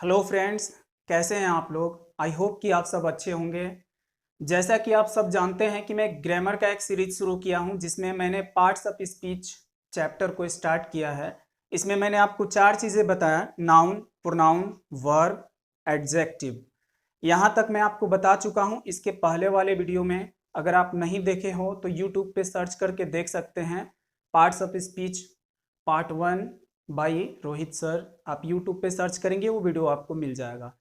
Hello friends, कैसे हैं आप लोग। आई होप कि आप सब अच्छे होंगे। जैसा कि आप सब जानते हैं कि मैं ग्रामर का एक सीरीज शुरू किया हूं जिसमें मैंने पार्ट्स ऑफ स्पीच चैप्टर को स्टार्ट किया है। इसमें मैंने आपको 4 चीज़ें बताया: नाउन, प्रोनाउन, वर्ब, एडजेक्टिव। यहाँ तक मैं आपको बता चुका हूँ। इसके पहले वाले वीडियो में अगर आप नहीं देखे हो तो यूट्यूब पे सर्च करके देख सकते हैं। Parts of speech part 1 by Rohit sir. आप यूट्यूब पे सर्च करेंगे, वो वीडियो आपको मिल जाएगा।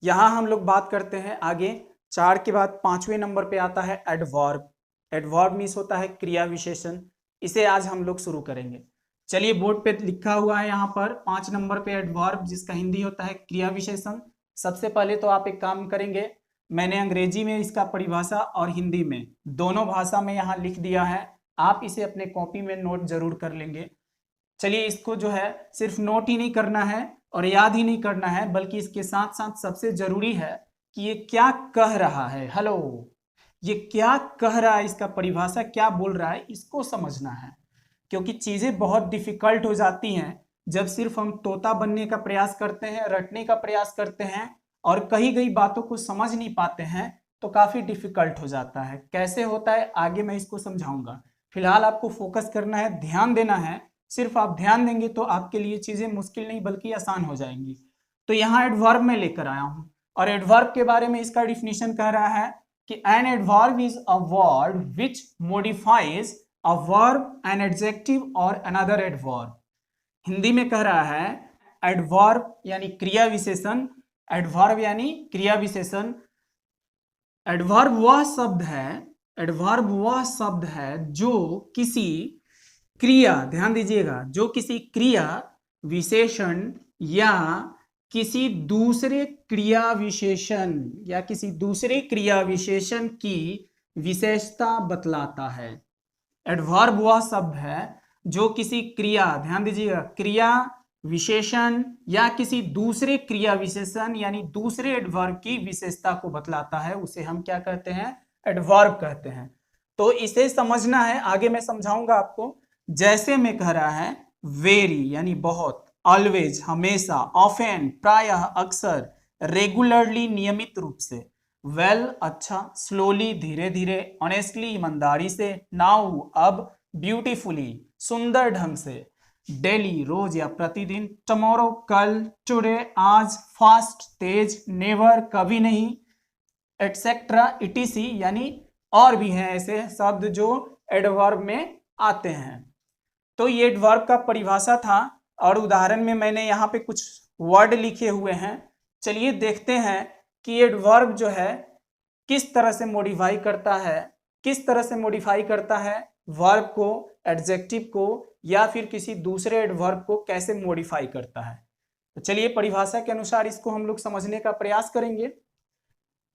यहाँ हम लोग बात करते हैं आगे। 4 के बाद 5वें नंबर पे आता है एडवर्ब। एडवर्ब मीन्स होता है क्रिया विशेषण। इसे आज हम लोग शुरू करेंगे। चलिए, बोर्ड पे लिखा हुआ है यहाँ पर 5 नंबर पे एडवर्ब, जिसका हिंदी होता है क्रिया विशेषण। सबसे पहले तो आप एक काम करेंगे, मैंने अंग्रेजी में इसका परिभाषा और हिंदी में दोनों भाषा में यहाँ लिख दिया है। आप इसे अपने कॉपी में नोट जरूर कर लेंगे। चलिए, इसको जो है सिर्फ नोट ही नहीं करना है और याद ही नहीं करना है, बल्कि इसके साथ साथ सबसे जरूरी है कि ये क्या कह रहा है। हेलो, ये क्या कह रहा है, इसका परिभाषा क्या बोल रहा है, इसको समझना है। क्योंकि चीजें बहुत डिफिकल्ट हो जाती हैं जब सिर्फ हम तोता बनने का प्रयास करते हैं, रटने का प्रयास करते हैं और कही गई बातों को समझ नहीं पाते हैं, तो काफी डिफिकल्ट हो जाता है। कैसे होता है आगे मैं इसको समझाऊंगा। फिलहाल आपको फोकस करना है, ध्यान देना है। सिर्फ आप ध्यान देंगे तो आपके लिए चीजें मुश्किल नहीं बल्कि आसान हो जाएंगी। तो यहाँ एडवर्ब में लेकर आया हूं और एडवर्ब के बारे में इसका डिफिनीशन कह रहा है कि an adverb is a word which modifies a verb, an adjective और अनदर एडवर्ब। हिंदी में कह रहा है एडवर्ब यानी क्रिया विशेषण। एडवर्ब यानी क्रिया विशेषण। एडवर्ब वह शब्द है जो किसी क्रिया, ध्यान दीजिएगा, जो किसी क्रिया विशेषण या किसी दूसरे क्रिया विशेषण की विशेषता बतलाता है। एडवर्ब वह शब्द है जो किसी क्रिया, ध्यान दीजिएगा, क्रिया विशेषण या किसी दूसरे क्रिया विशेषण यानी दूसरे एडवर्ब की विशेषता को बतलाता है। उसे हम क्या कहते हैं? एडवर्ब कहते हैं। तो इसे समझना है, आगे मैं समझाऊंगा आपको। जैसे में कह रहा है वेरी यानी बहुत, ऑलवेज हमेशा, ऑफेन प्रायः, अक्सर, रेगुलरली नियमित रूप से, वेल अच्छा, स्लोली धीरे धीरे, ऑनेस्टली ईमानदारी से, नाउ अब, ब्यूटीफुली सुंदर ढंग से, डेली रोज या प्रतिदिन, टुमारो कल, टुडे आज, फास्ट तेज, नेवर कभी नहीं, एटसेट्रा इटीसी यानी और भी हैं ऐसे शब्द जो एडवर्ब में आते हैं। तो ये एडवर्ब का परिभाषा था और उदाहरण में मैंने यहाँ पे कुछ वर्ड लिखे हुए हैं। चलिए देखते हैं कि एडवर्ब जो है किस तरह से मॉडिफाई करता है, वर्ब को, एडजेक्टिव को या फिर किसी दूसरे एडवर्ब को कैसे मॉडिफाई करता है। तो चलिए परिभाषा के अनुसार इसको हम लोग समझने का प्रयास करेंगे।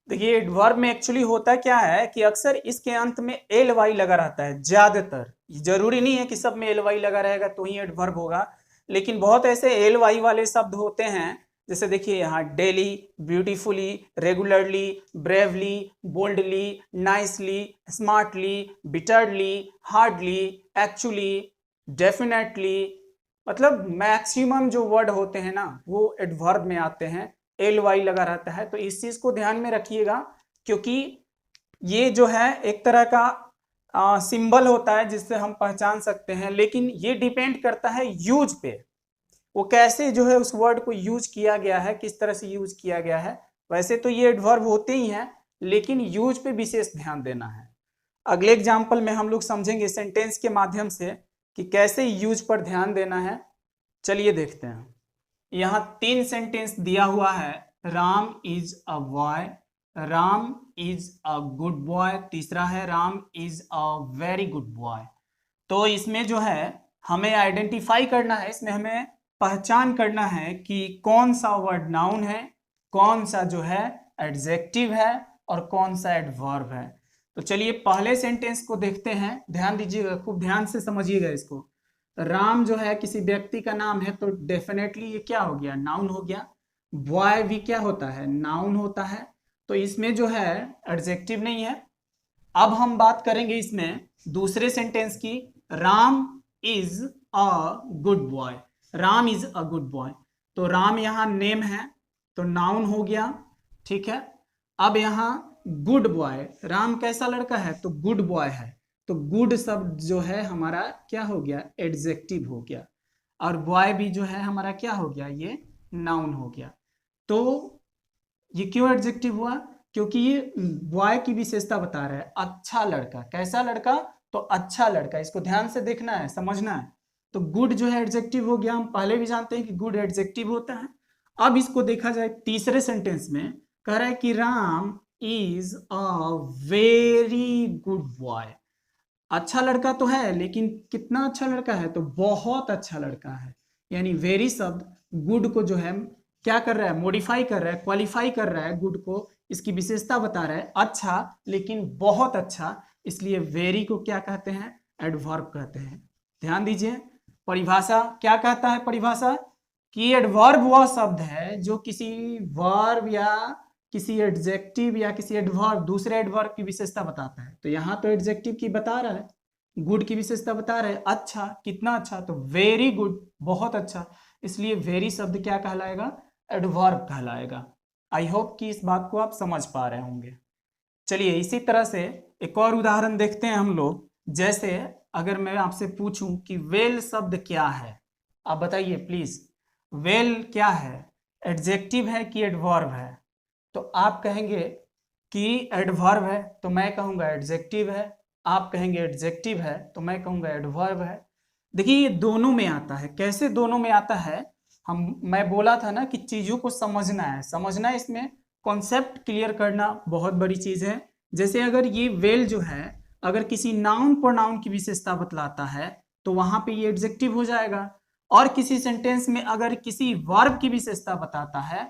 देखिए, एडवर्ब में एक्चुअली होता क्या है कि अक्सर इसके अंत में एल वाई लगा रहता है। ज्यादातर, जरूरी नहीं है कि सब में एल वाई लगा रहेगा तो ही एडवर्ब होगा, लेकिन बहुत ऐसे एल वाई वाले शब्द होते हैं। जैसे देखिए यहाँ daily, beautifully, regularly, bravely, boldly, nicely, smartly, bitterly, hardly, actually, definitely, मतलब मैक्सिमम जो वर्ड होते हैं ना वो एडवर्ब में आते हैं, एल वाई लगा रहता है। तो इस चीज को ध्यान में रखिएगा, क्योंकि ये जो है एक तरह का सिंबल होता है जिससे हम पहचान सकते हैं, लेकिन ये डिपेंड करता है यूज पे, वो कैसे जो है उस वर्ड को यूज किया गया है, किस तरह से यूज किया गया है। वैसे तो ये एडवर्ब होते ही हैं, लेकिन यूज पे विशेष ध्यान देना है। अगले एग्जाम्पल में हम लोग समझेंगे सेंटेंस के माध्यम से कि कैसे यूज पर ध्यान देना है। चलिए देखते हैं। यहाँ 3 सेंटेंस दिया हुआ है। Ram is a boy, Ram is a good boy, तीसरा है Ram is a very good boy. तो इसमें जो है हमें आइडेंटिफाई करना है, इसमें हमें पहचान करना है कि कौन सा वर्ड नाउन है, कौन सा जो है एडजेक्टिव है और कौन सा एडवर्ब है। तो चलिए पहले सेंटेंस को देखते हैं, ध्यान दीजिएगा, खूब ध्यान से समझिएगा इसको। राम जो है किसी व्यक्ति का नाम है तो डेफिनेटली ये क्या हो गया? नाउन हो गया। बॉय भी क्या होता है? नाउन होता है। तो इसमें जो है एडजेक्टिव नहीं है। अब हम बात करेंगे इसमें दूसरे सेंटेंस की। Ram is a good boy, Ram is a good boy. तो राम यहाँ नेम है तो नाउन हो गया, ठीक है। अब यहाँ गुड बॉय, राम कैसा लड़का है, तो गुड बॉय है, तो गुड शब्द जो है हमारा क्या हो गया, एडजेक्टिव हो गया, और बॉय भी जो है हमारा क्या हो गया, ये नाउन हो गया। तो ये क्यों एडजेक्टिव हुआ, क्योंकि ये बॉय की विशेषता बता रहा है, अच्छा लड़का, कैसा लड़का, तो अच्छा लड़का, इसको ध्यान से देखना है, समझना है। तो गुड जो है एडजेक्टिव हो गया, हम पहले भी जानते हैं कि गुड एडजेक्टिव होता है। अब इसको देखा जाए तीसरे सेंटेंस में, कह रहा है कि Ram is a very good boy. अच्छा लड़का तो है, लेकिन कितना अच्छा लड़का है, तो बहुत अच्छा लड़का है। यानी वेरी शब्द गुड को जो है क्या कर रहा है, मॉडिफाई कर रहा है, क्वालिफाई कर रहा है गुड को, इसकी विशेषता बता रहा है, अच्छा लेकिन बहुत अच्छा, इसलिए वेरी को क्या कहते हैं, एडवर्ब कहते हैं। ध्यान दीजिए, परिभाषा क्या कहता है, परिभाषा कि एडवर्ब वह शब्द है जो किसी वर्ब या किसी एडजेक्टिव या किसी एडवर्ब, दूसरे एडवर्ब की विशेषता बताता है। तो यहाँ तो एडजेक्टिव की बता रहा है, गुड की विशेषता बता रहा है, अच्छा, कितना अच्छा, तो वेरी गुड, बहुत अच्छा, इसलिए वेरी शब्द क्या कहलाएगा, एडवर्ब कहलाएगा। आई होप कि इस बात को आप समझ पा रहे होंगे। चलिए इसी तरह से एक और उदाहरण देखते हैं हम लोग। जैसे अगर मैं आपसे पूछूं कि वेल शब्द क्या है, आप बताइए प्लीज, वेल क्या है, एडजेक्टिव है कि एडवर्ब है, तो आप कहेंगे कि एडवर्ब है, तो मैं कहूंगा एडजेक्टिव है, आप कहेंगे एडजेक्टिव है, तो मैं कहूंगा एडवर्ब है। देखिए ये दोनों में आता है, कैसे दोनों में आता है, मैं बोला था ना कि चीजों को समझना है, समझना है, इसमें कॉन्सेप्ट क्लियर करना बहुत बड़ी चीज है। जैसे अगर ये वेल जो है अगर किसी नाउन प्रोनाउन की विशेषता बतलाता है तो वहां पे ये एडजेक्टिव हो जाएगा, और किसी सेंटेंस में अगर किसी वर्ब की विशेषता बताता है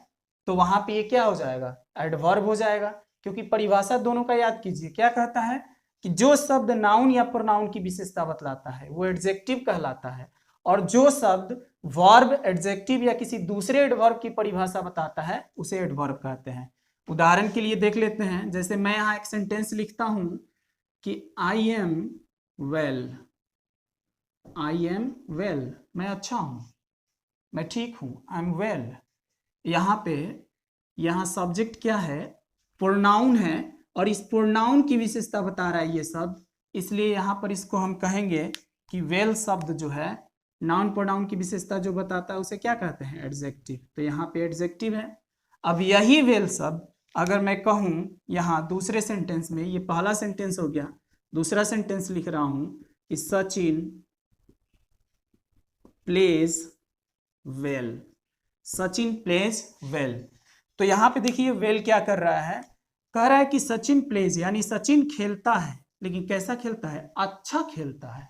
तो वहां पे ये क्या हो जाएगा, एडवर्ब हो जाएगा। क्योंकि परिभाषा दोनों का याद कीजिए, क्या कहता है कि जो शब्द नाउन या प्रोनाउन की विशेषता बतलाता है वो एडजेक्टिव कहलाता है, और जो शब्द वर्ब, एडजेक्टिव या किसी दूसरे एडवर्ब की परिभाषा बताता है उसे एडवर्ब कहते हैं। उदाहरण के लिए देख लेते हैं, जैसे मैं यहाँ एक सेंटेंस लिखता हूं कि I am well, I am well, मैं अच्छा हूं, मैं ठीक हूं, आई एम वेल। यहाँ पे यहाँ सब्जेक्ट क्या है, प्रोनाउन है, और इस प्रोनाउन की विशेषता बता रहा है ये शब्द, इसलिए यहाँ पर इसको हम कहेंगे कि वेल शब्द जो है नाउन प्रोनाउन की विशेषता जो बताता है उसे क्या कहते हैं, एडजेक्टिव। तो यहाँ पे एडजेक्टिव है। अब यही वेल शब्द अगर मैं कहूँ यहाँ दूसरे सेंटेंस में, ये पहला सेंटेंस हो गया, दूसरा सेंटेंस लिख रहा हूं कि Sachin pledge well, Sachin pledge well. तो यहाँ पे देखिए वेल क्या कर रहा है, कह रहा है कि सचिन प्लेज यानी सचिन खेलता है, लेकिन कैसा खेलता है, अच्छा खेलता है,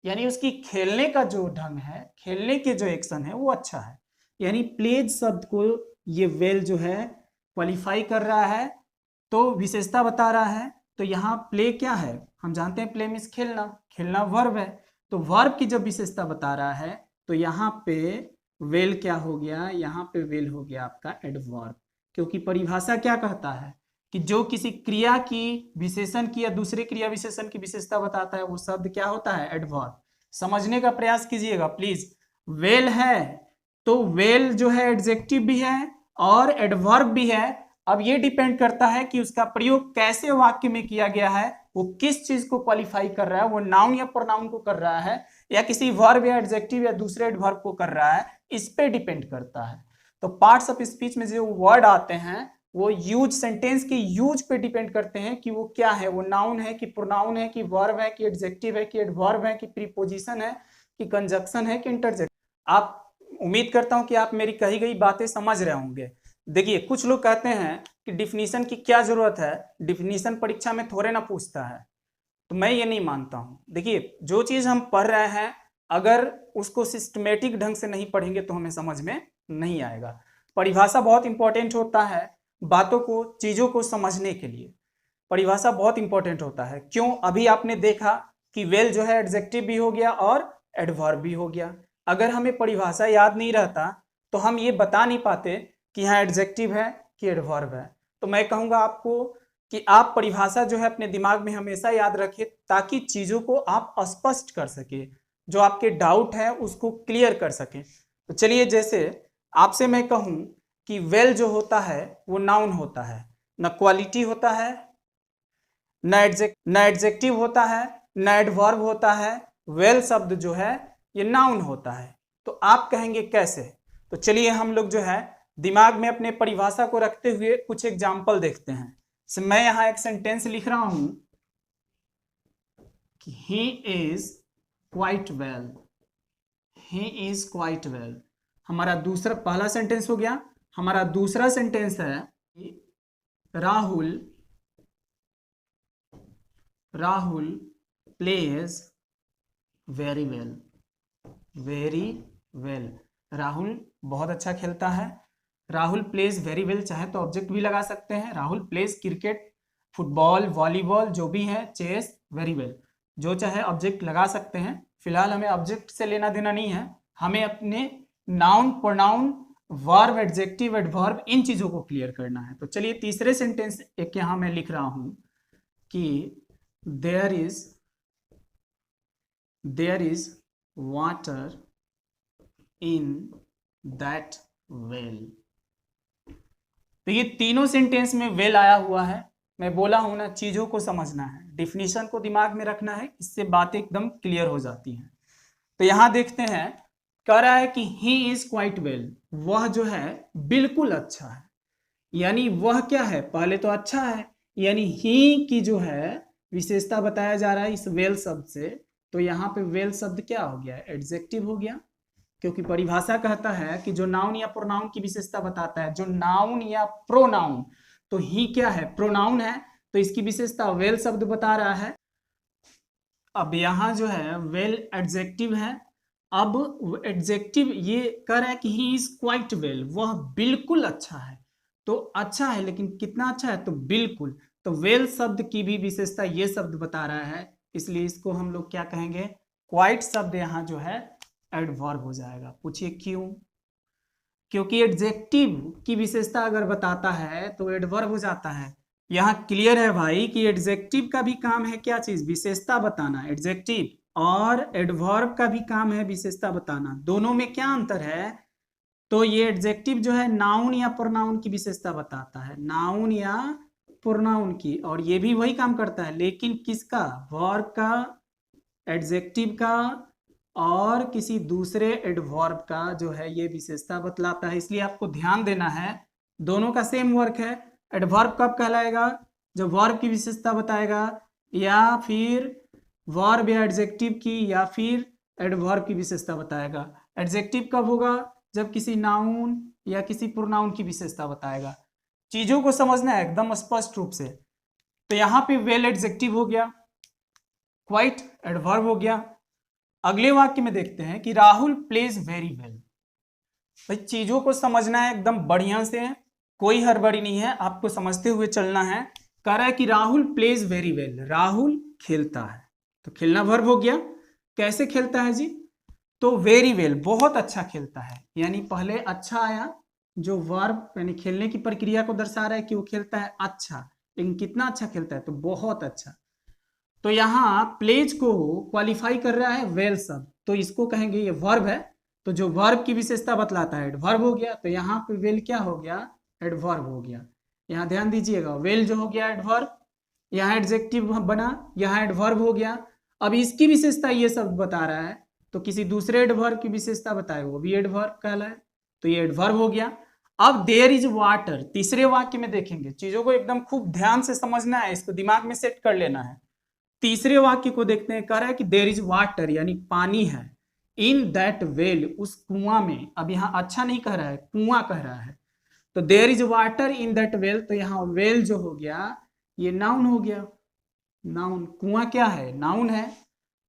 यानी उसकी खेलने का जो ढंग है, खेलने के जो एक्शन है वो अच्छा है। यानी प्लेज शब्द को ये वेल जो है क्वालिफाई कर रहा है, तो विशेषता बता रहा है। तो यहाँ प्ले क्या है, हम जानते हैं प्ले मीन्स खेलना, खेलना वर्ब है, तो वर्ब की जब विशेषता बता रहा है तो यहाँ पे वेल क्या हो गया, यहाँ पे वेल हो गया आपका एडवर्ब। क्योंकि परिभाषा क्या कहता है कि जो किसी क्रिया की विशेषण की या दूसरे क्रिया विशेषण की विशेषता बताता है वो शब्द क्या होता है, एडवर्ब। समझने का प्रयास कीजिएगा प्लीज। वेल है तो वेल जो है एडजेक्टिव भी है और एडवर्ब भी है। अब ये डिपेंड करता है कि उसका प्रयोग कैसे वाक्य में किया गया है, वो किस चीज को क्वालिफाई कर रहा है, वो नाउन या प्रोनाउन को कर रहा है या किसी वर्ब या एडजेक्टिव या दूसरे एडवर्ब को कर रहा है, इस पे डिपेंड करता है। तो पार्ट्स ऑफ स्पीच में जो वर्ड आते हैं वो यूज, सेंटेंस के यूज पे डिपेंड करते हैं कि वो क्या है, वो नाउन है कि प्रोनाउन है कि वर्ब है कि एडजेक्टिव है कि एडवर्ब है कि प्रीपोजिशन है कि कंजक्शन है कि इंटरजेक्शन। आप, उम्मीद करता हूं कि आप मेरी कही गई बातें समझ रहे होंगे। देखिए कुछ लोग कहते हैं कि डिफिनीशन की क्या जरूरत है, डिफिनीशन परीक्षा में थोड़े ना पूछता है, तो मैं ये नहीं मानता हूं। देखिए जो चीज हम पढ़ रहे हैं अगर उसको सिस्टमेटिक ढंग से नहीं पढ़ेंगे तो हमें समझ में नहीं आएगा। परिभाषा बहुत इंपॉर्टेंट होता है बातों को, चीजों को समझने के लिए परिभाषा बहुत इंपॉर्टेंट होता है। क्यों, अभी आपने देखा कि वेल जो है एडजेक्टिव भी हो गया और एडवर्ब भी हो गया। अगर हमें परिभाषा याद नहीं रहता तो हम ये बता नहीं पाते कि यहाँ एडजेक्टिव है कि एडवर्ब है। तो मैं कहूँगा आपको कि आप परिभाषा जो है अपने दिमाग में हमेशा याद रखें ताकि चीज़ों को आप स्पष्ट कर सके, जो आपके डाउट है उसको क्लियर कर सके। तो चलिए जैसे आपसे मैं कहूँ कि वेल जो होता है वो नाउन होता है, ना क्वालिटी होता है, ना एडजेक्टिव होता है, ना एडवर्ब होता है। वेल शब्द जो है ये नाउन होता है। तो आप कहेंगे कैसे? तो चलिए हम लोग जो है दिमाग में अपने परिभाषा को रखते हुए कुछ एग्जाम्पल देखते हैं। मैं यहां एक सेंटेंस लिख रहा हूं कि he is quite well, he is quite well. हमारा दूसरा, पहला सेंटेंस हो गया। हमारा दूसरा सेंटेंस है Rahul plays very well, very well. Rahul बहुत अच्छा खेलता है। राहुल प्लेज वेरी वेल, चाहे तो ऑब्जेक्ट भी लगा सकते हैं। Rahul pledge cricket, football, volleyball जो भी है, चेस, वेरी वेल, जो चाहे ऑब्जेक्ट लगा सकते हैं। फिलहाल हमें ऑब्जेक्ट से लेना देना नहीं है, हमें अपने noun, pronoun, verb, adjective, adverb इन चीजों को क्लियर करना है। तो चलिए तीसरे सेंटेंस एक यहां मैं लिख रहा हूं कि there is water in that well. तो ये तीनों सेंटेंस में वेल आया हुआ है। मैं बोला हूं ना, चीजों को समझना है, डिफिनीशन को दिमाग में रखना है, इससे बातें एकदम क्लियर हो जाती हैं। तो यहां देखते हैं, कह रहा है कि ही इज क्वाइट वेल, वह जो है बिल्कुल अच्छा है। यानी वह क्या है? पहले तो अच्छा है, यानी ही की जो है विशेषता बताया जा रहा है इस वेल शब्द से। तो यहाँ पे वेल शब्द क्या हो गया? एडजेक्टिव हो गया, क्योंकि परिभाषा कहता है कि जो नाउन या प्रोनाउन की विशेषता बताता है, जो नाउन या प्रोनाउन, तो ही क्या है? प्रोनाउन है, तो इसकी विशेषता वेल शब्द बता रहा है। अब यहां जो है वेल एडजेक्टिव है। अब एडजेक्टिव ये कह रहा है कि ही इज क्वाइट वेल, वह बिल्कुल अच्छा है। तो अच्छा है, लेकिन कितना अच्छा है? तो बिल्कुल। तो वेल शब्द की भी विशेषता ये शब्द बता रहा है, इसलिए इसको हम लोग क्या कहेंगे? क्वाइट शब्द यहाँ जो है एडवर्ब हो जाएगा। पूछिए क्यों? क्योंकि एडजेक्टिव की विशेषता अगर बताता है तो एडवर्ब हो जाता है। यहाँ क्लियर है भाई कि एडजेक्टिव का भी काम है क्या चीज? विशेषता बताना। एडजेक्टिव और एडवर्ब का भी काम है विशेषता बताना। दोनों में क्या अंतर है? तो ये एडजेक्टिव जो है नाउन या प्रोनाउन की विशेषता बताता है, नाउन या प्रोनाउन की, और ये भी वही काम करता है, लेकिन किसका? वर्ब का, एडजेक्टिव का और किसी दूसरे एडवर्ब का जो है ये विशेषता बतलाता है। इसलिए आपको ध्यान देना है, दोनों का सेम वर्क है। एडवर्ब कब कहलाएगा? जब वर्ब की विशेषता बताएगा, या फिर वर्ब या एडजेक्टिव की, या फिर एडवर्ब की विशेषता बताएगा। एडजेक्टिव कब होगा? जब किसी नाउन या किसी प्रोनाउन की विशेषता बताएगा। चीजों को समझना है एकदम स्पष्ट रूप से। तो यहाँ पे वेल एडजेक्टिव हो गया, क्वाइट एडवर्ब हो गया। अगले वाक्य में देखते हैं कि राहुल प्लेज वेरी वेल। भाई चीजों को समझना है एकदम बढ़िया से, कोई हड़बड़ी नहीं है, आपको समझते हुए चलना है। कह रहा है कि Rahul plays very well, Rahul खेलता है। तो खेलना वर्ब हो गया। कैसे खेलता है जी? तो वेरी वेल, बहुत अच्छा खेलता है। यानी पहले अच्छा आया, जो वर्ब यानी खेलने की प्रक्रिया को दर्शा रहा है कि वो खेलता है अच्छा, लेकिन कितना अच्छा खेलता है? तो बहुत अच्छा। तो यहाँ प्लेज को क्वालिफाई कर रहा है वेल शब्द, तो इसको कहेंगे ये वर्ब है। तो जो वर्ब की विशेषता बतलाता है एडवर्ब हो गया। तो यहाँ पे वेल क्या हो गया? एडवर्ब हो गया। यहाँ ध्यान दीजिएगा, वेल जो हो गया एडवर्ब, यहाँ एडजेक्टिव बना, यहाँ एडवर्ब हो गया। अब इसकी विशेषता ये शब्द बता रहा है, तो किसी दूसरे एडवर्ब की विशेषता बताए, वो भी एडवर्ब कहलाए, तो ये एडवर्ब हो गया। अब देयर इज वाटर, तीसरे वाक्य में देखेंगे, चीजों को एकदम खूब ध्यान से समझना है, इसको दिमाग में सेट कर लेना है। तीसरे वाक्य को देखते हैं, कह रहा है कि देयर इज वाटर, यानी पानी है, इन दैट वेल, उस कुआं में। अब यहाँ अच्छा नहीं कह रहा है, कुआं कह रहा है। तो there is water in that well, तो यहाँ वेल जो हो गया ये नाउन हो गया। नाउन, कुआं क्या है? नाउन है।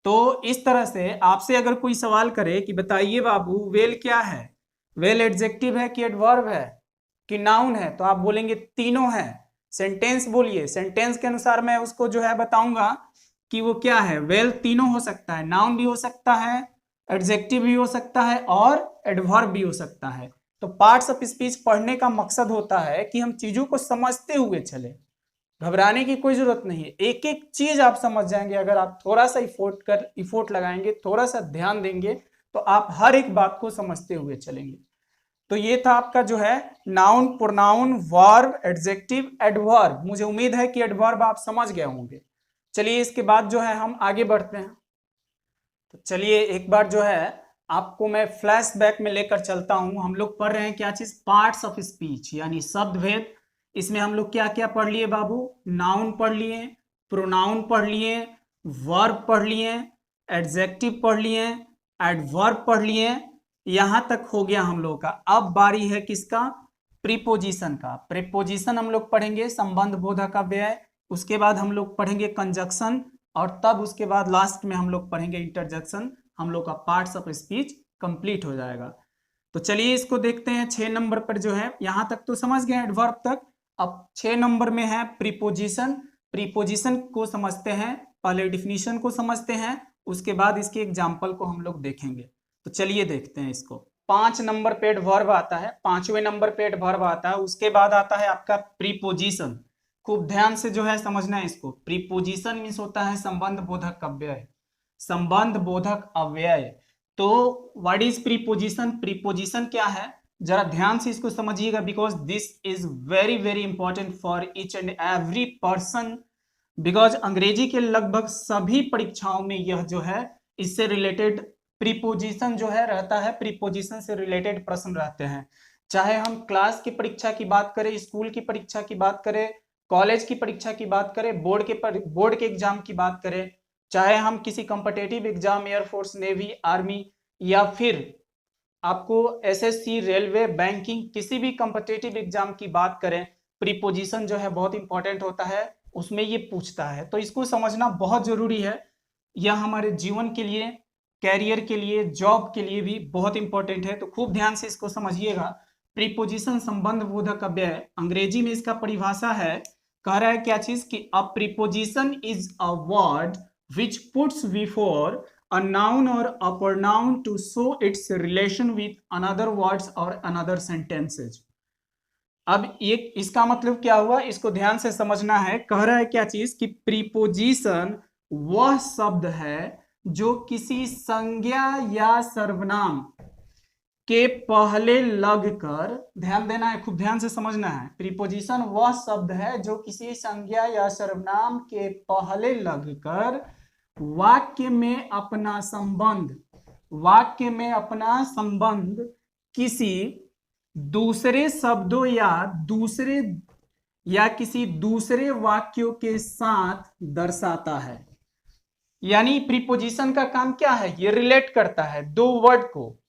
तो इस तरह से आपसे अगर कोई सवाल करे कि बताइए बाबू वेल क्या है, वेल एडजेक्टिव है कि एडवर्ब है कि नाउन है, तो आप बोलेंगे तीनों है। सेंटेंस बोलिए, सेंटेंस के अनुसार मैं उसको जो है बताऊंगा कि वो क्या है। वेल तीनों हो सकता है, नाउन भी हो सकता है, एडजेक्टिव भी हो सकता है और एडवर्ब भी हो सकता है। तो पार्ट्स ऑफ स्पीच पढ़ने का मकसद होता है कि हम चीजों को समझते हुए चले, घबराने की कोई जरूरत नहीं है। एक एक चीज आप समझ जाएंगे अगर आप थोड़ा सा इफोर्ट लगाएंगे, थोड़ा सा ध्यान देंगे, तो आप हर एक बात को समझते हुए चलेंगे। तो ये था आपका जो है noun, pronoun, verb, adjective, adverb. मुझे उम्मीद है कि एडवर्ब आप समझ गए होंगे। चलिए इसके बाद जो है हम आगे बढ़ते हैं। तो चलिए एक बार जो है आपको मैं फ्लैशबैक में लेकर चलता हूं। हम लोग पढ़ रहे हैं क्या चीज, पार्ट्स ऑफ स्पीच यानी शब्द भेद। इसमें हम लोग क्या क्या पढ़ लिए बाबू, नाउन पढ़ लिए, प्रोनाउन पढ़ लिए, वर्ब पढ़ लिए, एडजेक्टिव पढ़ लिए, एडवर्ब पढ़ लिए। यहां तक हो गया हम लोग का। अब बारी है किसका, प्रीपोजिशन का। प्रीपोजिशन हम लोग पढ़ेंगे, संबंध बोधक अव्यय। उसके बाद हम लोग पढ़ेंगे कंजक्शन, और तब उसके बाद लास्ट में हम लोग पढ़ेंगे इंटरजेक्शन। हम लोग का पार्ट्स ऑफ स्पीच कंप्लीट हो जाएगा। तो चलिए इसको देखते हैं। 6 नंबर पर जो है, यहां तक तो समझ गए एडवर्ब तक। अब 6 नंबर में है प्रीपोजिशन। प्रीपोजिशन को समझते हैं, पहले डिफिनीशन को समझते हैं, उसके बाद इसके एग्जाम्पल को हम लोग देखेंगे। तो चलिए देखते हैं इसको। 5 नंबर पे एडवर्ब आता है, 5वें नंबर पे एडवर्ब आता है। उसके बाद आता है आपका प्रीपोजिशन। खूब ध्यान से जो है समझना है इसको। प्रीपोजिशन मीन्स होता है संबंध बोधक अव्यय। संबंध बोधक अव्यय। तो व्हाट इज प्रीपोजिशन, प्रीपोजिशन क्या है, जरा ध्यान से इसको समझिएगा, because this is very very important for each and every person. Because अंग्रेजी के लगभग सभी परीक्षाओं में यह जो है इससे रिलेटेड प्रीपोजिशन जो है रहता है, प्रीपोजिशन से रिलेटेड प्रश्न रहते हैं। चाहे हम क्लास की परीक्षा की बात करें, स्कूल की परीक्षा की बात करें, कॉलेज की परीक्षा की बात करें, बोर्ड के एग्जाम की बात करें, चाहे हम किसी competitive exam, air force, navy, army, या फिर आपको एसएससी, रेलवे, बैंकिंग, किसी भी कॉम्पिटिटिव एग्जाम की बात करें, प्रीपोजिशन जो है बहुत इंपॉर्टेंट होता है, उसमें ये पूछता है। तो इसको समझना बहुत जरूरी है। यह हमारे जीवन के लिए, कैरियर के लिए, जॉब के लिए भी बहुत इंपॉर्टेंट है। तो खूब ध्यान से इसको समझिएगा। प्रीपोजिशन संबंध बोधक अव्यय, अंग्रेजी में इसका परिभाषा है, कह रहा है क्या चीज कि अ preposition is a word which puts before a noun or a pronoun to show its relation with another words or another sentences। अब ये इसका मतलब क्या हुआ, इसको ध्यान से समझना है। कह रहा है क्या चीज कि प्रीपोजिशन वह शब्द है जो किसी संज्ञा या सर्वनाम के पहले लगकर, ध्यान देना है, खूब ध्यान से समझना है। प्रीपोजिशन वह शब्द है जो किसी संज्ञा या सर्वनाम के पहले लगकर वाक्य में अपना संबंध, वाक्य में अपना संबंध किसी दूसरे शब्दों या किसी दूसरे वाक्यों के साथ दर्शाता है। यानी प्रीपोजिशन का काम क्या है, ये रिलेट करता है दो वर्ड को,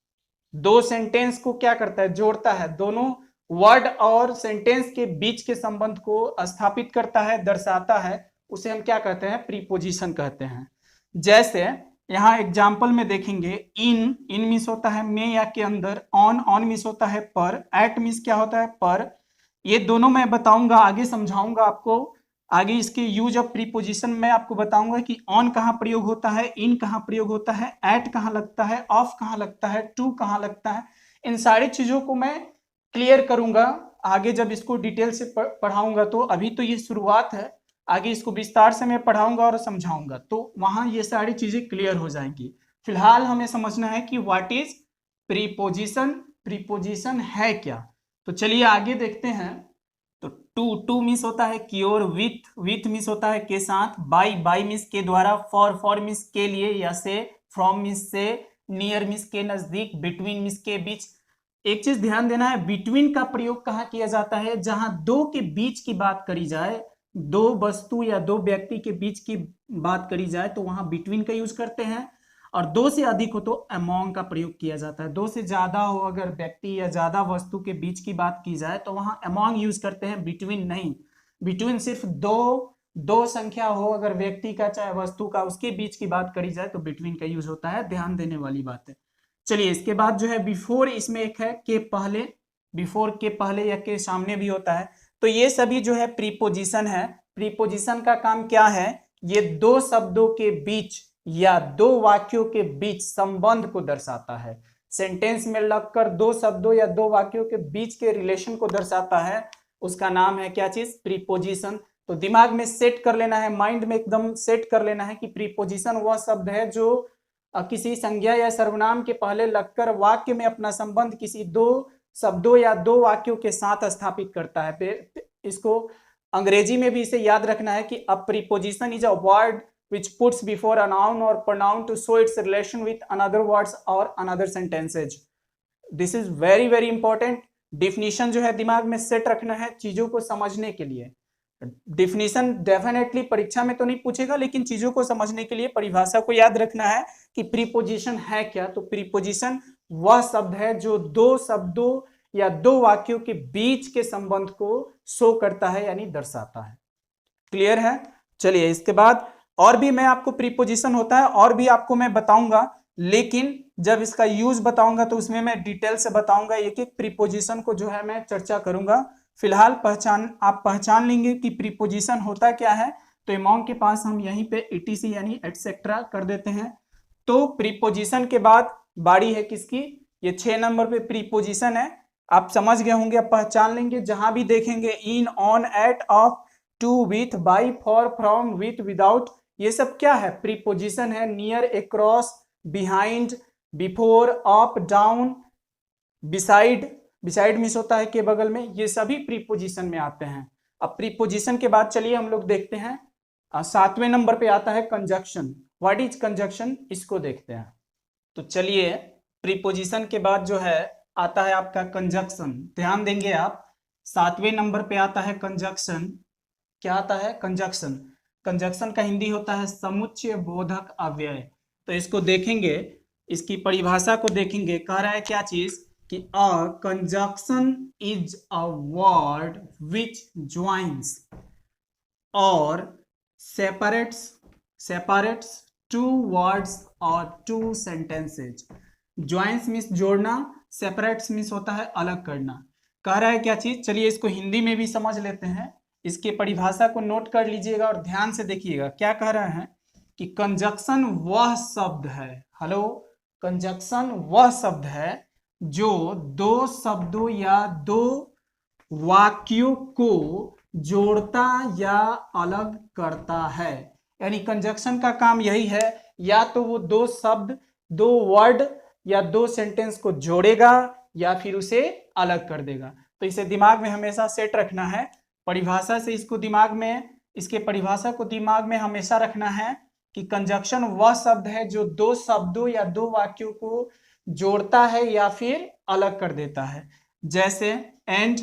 दो सेंटेंस को क्या करता है, जोड़ता है। दोनों वर्ड और सेंटेंस के बीच के संबंध को स्थापित करता है, दर्शाता है। उसे हम क्या कहते हैं, प्रीपोजिशन कहते हैं। जैसे यहां एग्जाम्पल में देखेंगे, इन मीन्स होता है में या के अंदर, ऑन मीन्स होता है पर, एट मीन्स क्या होता है पर। ये दोनों मैं बताऊंगा, आगे समझाऊंगा आपको। आगे इसके यूज ऑफ प्रीपोजिशन में आपको बताऊंगा कि ऑन कहाँ प्रयोग होता है, इन कहाँ प्रयोग होता है, एट कहाँ लगता है, ऑफ कहाँ लगता है, टू कहाँ लगता है। इन सारी चीजों को मैं क्लियर करूंगा आगे जब इसको डिटेल से पढ़ाऊंगा। तो अभी तो ये शुरुआत है, आगे इसको विस्तार से मैं पढ़ाऊंगा और समझाऊंगा, तो वहां ये सारी चीजें क्लियर हो जाएंगी। फिलहाल हमें समझना है कि व्हाट इज प्रीपोजिशन, प्रीपोजिशन है क्या। तो चलिए आगे देखते हैं। तो टू मीन्स होता है की ओर, विथ मीन्स होता है के साथ, बाई मीन्स के द्वारा, फॉर मीन्स के लिए या से, फ्रॉम मीन्स से, नियर मीन्स के नजदीक, बिटवीन मीन्स के बीच। एक चीज ध्यान देना है, बिटवीन का प्रयोग कहाँ किया जाता है, जहां दो के बीच की बात करी जाए, दो वस्तु या दो व्यक्ति के बीच की बात करी जाए तो वहां बिटवीन का यूज करते हैं। और दो से अधिक हो तो अमोंग का प्रयोग किया जाता है। दो से ज्यादा हो, अगर व्यक्ति या ज्यादा वस्तु के बीच की बात की जाए तो वहां अमोंग यूज करते हैं, बिटवीन नहीं। बिटवीन सिर्फ दो संख्या हो, अगर व्यक्ति का चाहे वस्तु का, उसके बीच की बात करी जाए तो बिटवीन का यूज होता है। ध्यान देने वाली बात है। चलिए इसके बाद जो है बिफोर, इसमें एक है के पहले, बिफोर के पहले या के सामने भी होता है। तो ये सभी जो है प्रीपोजिशन है। प्रीपोजिशन का काम क्या है, ये दो शब्दों के बीच या दो वाक्यों के बीच संबंध को दर्शाता है। सेंटेंस में लगकर दो शब्दों या दो वाक्यों के बीच के रिलेशन को दर्शाता है, उसका नाम है क्या चीज, प्रीपोजिशन। तो दिमाग में सेट कर लेना है, माइंड में एकदम सेट कर लेना है कि प्रीपोजिशन वह शब्द है जो किसी संज्ञा या सर्वनाम के पहले लगकर वाक्य में अपना संबंध किसी दो शब्दों या दो वाक्यों के साथ स्थापित करता है। इसको अंग्रेजी में भी इसे याद रखना है कि अ preposition is a word which puts before a noun or pronoun to show its relation with another words or another sentences. This is very very important. Definition जो है दिमाग में सेट रखना है चीजों को समझने के लिए। डिफिनीशन डेफिनेटली परीक्षा में तो नहीं पूछेगा, लेकिन चीजों को समझने के लिए परिभाषा को याद रखना है कि प्रीपोजिशन है क्या। तो प्रीपोजिशन वह शब्द है जो दो शब्दों या दो वाक्यों के बीच के संबंध को शो करता है यानी दर्शाता है। क्लियर है? चलिए इसके बाद और भी मैं आपको प्रीपोजिशन होता है और भी आपको मैं बताऊंगा, लेकिन जब इसका यूज बताऊंगा तो उसमें मैं डिटेल से बताऊंगा, एक एक प्रीपोजिशन को जो है मैं चर्चा करूंगा। फिलहाल आप पहचान लेंगे कि प्रीपोजिशन होता क्या है। तो अमॉन्ग के पास हम यहीं पे etc यानी एटसेट्रा कर देते हैं। तो प्रीपोजिशन के बाद बारी है किसकी? ये 6 नंबर पे प्रीपोजिशन है। आप समझ गए होंगे, आप पहचान लेंगे। जहां भी देखेंगे in, on, at, of, to, with, by, for, from, with, without, ये सब क्या है? प्रीपोजिशन है। Near, across, behind, before, up, down, beside, beside miss होता है के बगल में, ये सभी प्रीपोजिशन में आते हैं। अब प्रीपोजिशन के बाद चलिए हम लोग देखते हैं 7वें नंबर पे आता है कंजक्शन। व्हाट इज कंजक्शन, इसको देखते हैं। तो चलिए प्रीपोजिशन के बाद जो है आता है आपका कंजक्शन। ध्यान देंगे आप, 7वें नंबर पे आता है कंजक्शन। क्या आता है? कंजक्शन। कंजक्शन का हिंदी होता है समुच्चय बोधक अव्यय। तो इसको देखेंगे, इसकी परिभाषा को देखेंगे। कह रहा है क्या चीज कि a conjunction is a word which joins और सेपरेट्स टू वर्ड्स और टू सेंटेंसेज। ज्वाइंस मीन्स जोड़ना, सेपरेट्स मीन्स होता है अलग करना। कह रहा है क्या चीज, चलिए इसको हिंदी में भी समझ लेते हैं। इसके परिभाषा को नोट कर लीजिएगा और ध्यान से देखिएगा। क्या कह रहा है कि कंजक्शन वह शब्द है, हेलो, कंजक्शन वह शब्द है जो दो शब्दों या दो वाक्यों को जोड़ता या अलग करता है। यानी कंजक्शन का काम यही है, या तो वो दो शब्द, दो वर्ड या दो सेंटेंस को जोड़ेगा या फिर उसे अलग कर देगा। तो इसे दिमाग में हमेशा सेट रखना है। परिभाषा से इसको दिमाग में, इसके परिभाषा को दिमाग में हमेशा रखना है कि कंजक्शन वह शब्द है जो दो शब्दों या दो वाक्यों को जोड़ता है या फिर अलग कर देता है। जैसे एंड,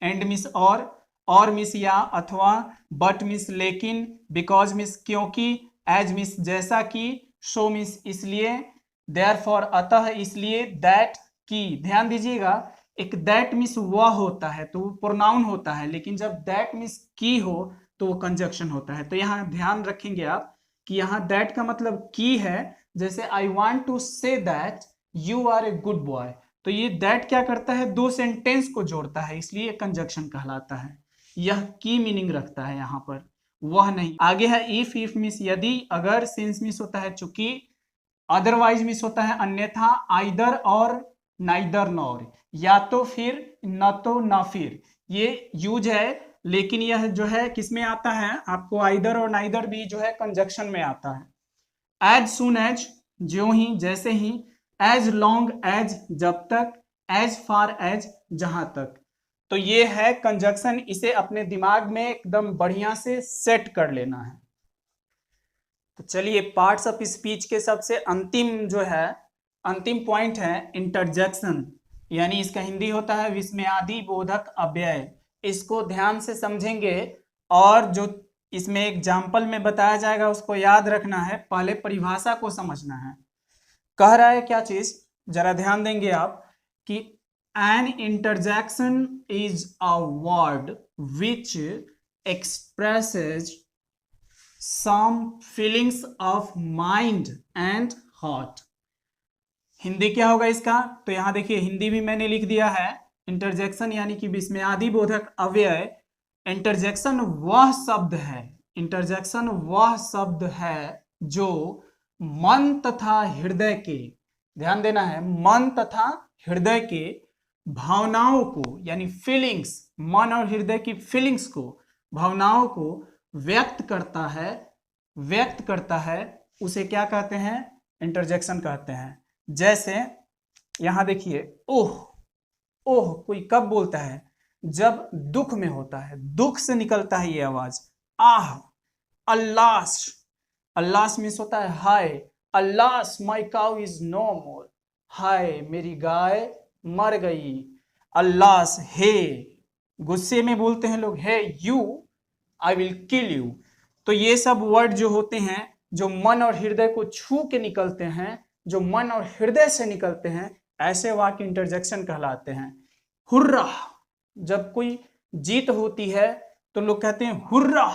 एंड मिस और मिस या, अथवा, बट मिस लेकिन, बिकॉज मिस क्योंकि, एज मिस जैसा कि, सो मिस इसलिए, देयरफॉर अतः इसलिए, दैट की। ध्यान दीजिएगा, एक दैट मिस वह होता है तो वो प्रोनाउन होता है, लेकिन जब दैट मिस की हो तो वो कंजक्शन होता है। तो यहाँ ध्यान रखेंगे आप कि यहाँ दैट का मतलब की है। जैसे I want to say that you are a good boy, तो ये दैट क्या करता है? दो सेंटेंस को जोड़ता है, इसलिए कंजक्शन कहलाता है। यह की मीनिंग रखता है यहाँ पर, वह नहीं। आगे है इफ मिस यदि, अगर, सिंस मिस होता है चूंकि, अदरवाइज मिस होता है अन्यथा, आइदर और नाइदर नॉर, या तो फिर न तो न फिर। ये यूज है, लेकिन यह जो है किस में आता है? आपको आइदर और नाइदर भी जो है कंजक्शन में आता है। एज सुन एज, ज्यों ही, जैसे ही, एज लॉन्ग एज, जब तक, एज फार एज, जहां तक। तो ये है कंजक्शन। इसे अपने दिमाग में एकदम बढ़िया से सेट कर लेना है। तो चलिए पार्ट्स ऑफ स्पीच के सबसे अंतिम जो है, अंतिम पॉइंट है इंटरजेक्शन, यानी इसका हिंदी होता है विस्मयादि बोधक अव्यय। इसको ध्यान से समझेंगे और जो इसमें एग्जाम्पल में बताया जाएगा उसको याद रखना है। पहले परिभाषा को समझना है। कह रहा है क्या चीज, जरा ध्यान देंगे आप कि an interjection is a word which expresses some feelings of mind and heart। Hindi क्या होगा इसका? तो यहां देखिए हिंदी भी मैंने लिख दिया है। इंटरजेक्शन यानी कि विस्मयादि बोधक अव्यय। इंटरजेक्शन वह शब्द है, इंटरजेक्शन वह शब्द है जो मन तथा हृदय के, ध्यान देना है, मन तथा हृदय के भावनाओं को, यानी फीलिंग्स, मन और हृदय की फीलिंग्स को, भावनाओं को व्यक्त करता है, उसे क्या कहते हैं? इंटरजेक्शन कहते हैं। जैसे यहां देखिए, ओह, ओह कोई कब बोलता है? जब दुख में होता है, दुख से निकलता है ये आवाज। आह, अल्लास, अल्लास मीन्स होता है हाय, अल्लास माई काउ इज नो मोर, हाय मेरी गाय मर गई। अल्लास, हे, गुस्से में बोलते हैं लोग, hey you, I will kill you. तो ये सब वर्ड जो होते हैं, जो मन और हृदय को छू के निकलते हैं, जो मन और हृदय से निकलते हैं, ऐसे वाक्य इंटरजेक्शन कहलाते हैं। हुर्रा, जब कोई जीत होती है तो लोग कहते हैं हुर्रा।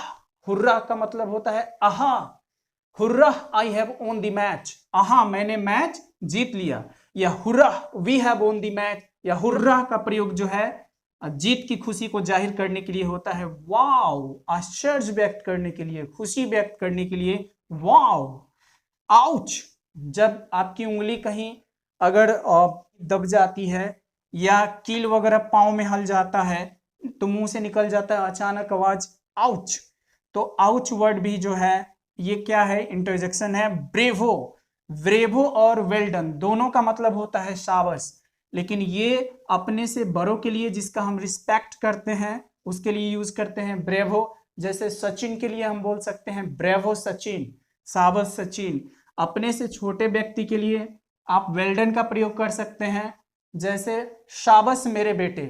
हुर्रा का मतलब होता है आहा, hurrah I have won the match, आहा मैंने मैच जीत लिया। या hurrah we have won the match, या हुर्रा का प्रयोग जो है जीत की खुशी को जाहिर करने के लिए होता है। वाओ, आश्चर्य व्यक्त करने के लिए, खुशी व्यक्त करने के लिए वाओ। आउच, जब आपकी उंगली कहीं अगर दब जाती है या कील वगैरह पांव में हल जाता है तो मुंह से निकल जाता है अचानक आवाज आउच। तो आउच वर्ड भी जो है ये क्या है? इंटरजेक्शन है। ब्रेवो, ब्रेवो और वेल डन दोनों का मतलब होता है शाबाश, लेकिन ये अपने से बड़ों के लिए जिसका हम रिस्पेक्ट करते हैं उसके लिए यूज करते हैं ब्रेवो। जैसे सचिन के लिए हम बोल सकते हैं ब्रेवो सचिन, शाबाश सचिन। अपने से छोटे व्यक्ति के लिए आप वेल्डन का प्रयोग कर सकते हैं, जैसे शाबाश मेरे बेटे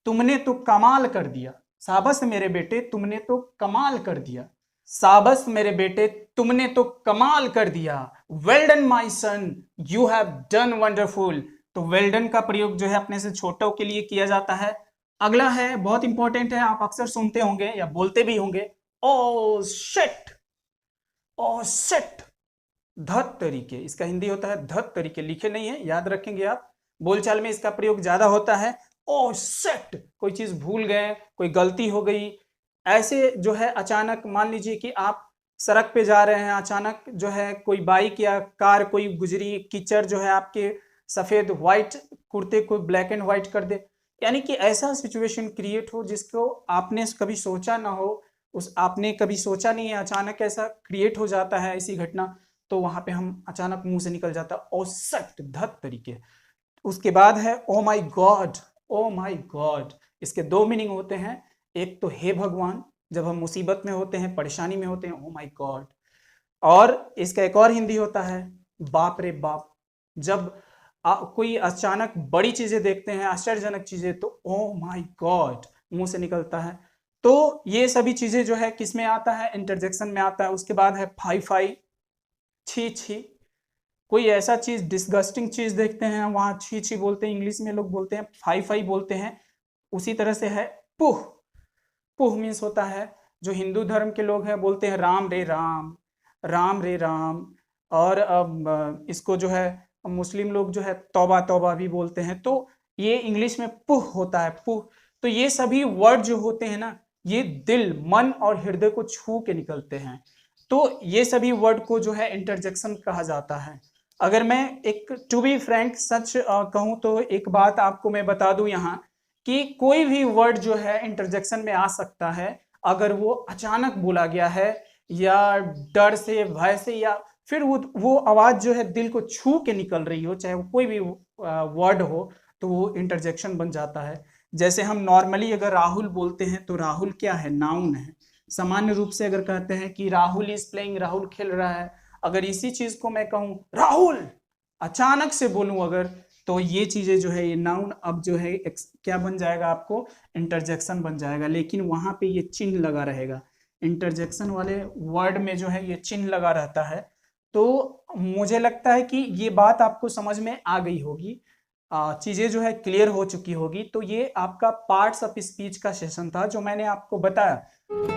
तुमने तो कमाल कर दिया, शाबाश मेरे बेटे तुमने तो कमाल कर दिया, शाबाश मेरे बेटे तुमने तो कमाल कर दिया। Well done my son, you have done wonderful. तो वेल डन का प्रयोग जो है अपने से छोटों के लिए किया जाता है। अगला है, बहुत इंपॉर्टेंट है, आप अक्सर सुनते होंगे या बोलते भी होंगे, ओ शिट, ओ शिट, धत तरीके। इसका हिंदी होता है धत तरीके, लिखे नहीं है, याद रखेंगे आप, बोलचाल में इसका प्रयोग ज्यादा होता है। ओ शिट, कोई चीज भूल गए, कोई गलती हो गई, ऐसे जो है अचानक मान लीजिए कि आप सड़क पे जा रहे हैं, अचानक जो है कोई बाइक या कार कोई गुजरी, कीचड़ जो है आपके सफेद व्हाइट कुर्ते को ब्लैक एंड व्हाइट कर दे, यानी कि ऐसा सिचुएशन क्रिएट हो जिसको आपने कभी सोचा ना हो, उस आपने कभी सोचा नहीं है, अचानक ऐसा क्रिएट हो जाता है ऐसी घटना, तो वहां पे हम अचानक मुंह से निकल जाता ओ सख्त धत तरीके। उसके बाद है ओ माई गॉड, ओ माई गॉड। इसके दो मीनिंग होते हैं, एक तो हे भगवान, जब हम मुसीबत में होते हैं, परेशानी में होते हैं, ओ माई गॉड। और इसका एक और हिंदी होता है बाप रे बाप, जब कोई अचानक बड़ी चीजें देखते हैं, आश्चर्यजनक चीजें, तो ओ माई गॉड मुंह से निकलता है। तो ये सभी चीजें जो है किस में आता है? इंटरजेक्शन में आता है। उसके बाद है फाई फाई, छी छी, कोई ऐसा चीज डिस्गस्टिंग चीज देखते हैं वहां छी छी बोलते हैं, इंग्लिश में लोग बोलते हैं फाई फाई बोलते हैं। उसी तरह से है पुह, पुह मीन्स होता है, जो हिंदू धर्म के लोग हैं बोलते हैं राम रे राम, राम रे राम। और अब इसको जो है मुस्लिम लोग जो है तौबा तौबा भी बोलते हैं। तो ये इंग्लिश में पुह होता है, पुह। तो ये सभी वर्ड जो होते हैं ना, ये दिल, मन और हृदय को छू के निकलते हैं। तो ये सभी वर्ड को जो है इंटरजेक्शन कहा जाता है। अगर मैं एक टू बी फ्रैंक सच कहूं तो एक बात आपको मैं बता दूं यहाँ, कि कोई भी वर्ड जो है इंटरजेक्शन में आ सकता है अगर वो अचानक बोला गया है, या डर से, भय से, या फिर वो आवाज जो है दिल को छू के निकल रही हो, चाहे वो कोई भी वर्ड हो, तो वो इंटरजेक्शन बन जाता है। जैसे हम नॉर्मली अगर राहुल बोलते हैं तो राहुल क्या है? नाउन है। सामान्य रूप से अगर कहते हैं कि राहुल इज प्लेइंग, राहुल खेल रहा है, अगर इसी चीज को मैं कहूं राहुल, अचानक से बोलूं अगर, तो ये चीजें जो है ये नाउन अब जो है क्या बन जाएगा? आपको इंटरजेक्शन बन जाएगा। लेकिन वहां पे ये चिन्ह लगा रहेगा, इंटरजेक्शन वाले वर्ड में जो है ये चिन्ह लगा रहता है। तो मुझे लगता है कि ये बात आपको समझ में आ गई होगी, चीजें जो है क्लियर हो चुकी होगी। तो ये आपका पार्ट्स ऑफ स्पीच का सेशन था जो मैंने आपको बताया।